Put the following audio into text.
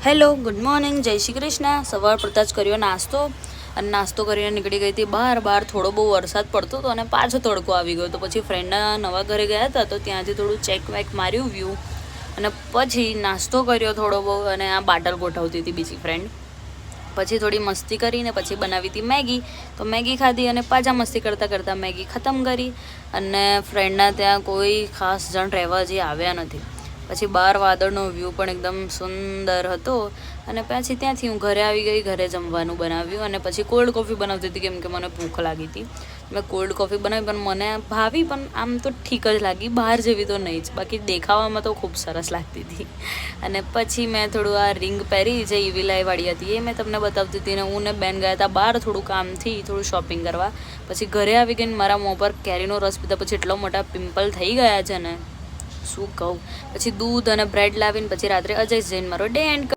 Hello, good morning, જય શ્રી કૃષ્ણ. સવાર પડતાં જ કર્યો નાસ્તો અને નાસ્તો કરીને નીકળી ગઈ હતી બહાર થોડો બહુ વરસાદ પડતો હતો અને પાછો તડકો આવી ગયો. તો પછી ફ્રેન્ડના નવા ઘરે ગયા હતા તો ત્યાંથી થોડું ચેક વેક માર્યું વ્યૂ અને પછી નાસ્તો કર્યો થોડો બહુ. અને આ બાટલ ગોઠવતી હતી બીજી ફ્રેન્ડ. પછી થોડી મસ્તી કરીને પછી બનાવી હતી મેગી. તો મેગી ખાધી અને પાછા મસ્તી કરતાં મેગી ખતમ કરી. અને ફ્રેન્ડના ત્યાં કોઈ ખાસ જણ રહેવા જે આવ્યા નથી. પછી બહાર વાદળનો વ્યૂ પણ એકદમ સુંદર હતો. અને પછી ત્યાંથી હું ઘરે આવી ગઈ. ઘરે જમવાનું બનાવ્યું અને પછી કોલ્ડ કોફી બનાવતી હતી કેમ કે મને ભૂખ લાગી હતી. મેં કોલ્ડ કોફી બનાવી પણ મને ભાવી, પણ આમ તો ઠીક જ લાગી, બહાર જેવી તો નહીં જ, બાકી દેખાવામાં તો ખૂબ સરસ લાગતી હતી. અને પછી મેં થોડું આ રિંગ પહેરી જે ઈવીલાઈવાળી હતી એ મેં તમને બતાવતી હતી. અને હું ને બેન ગયા હતા બહાર થોડું કામથી, થોડું શોપિંગ કરવા. પછી ઘરે આવી ગઈને મારા મોં પર કેરીનો રસ પીધા પછી એટલો મોટા પિમ્પલ થઈ ગયા છે ને શું કહું. પછી દૂધ અને બ્રેડ લાવીને પછી રાત્રે અજય જઈને મારો ડે એન્ડ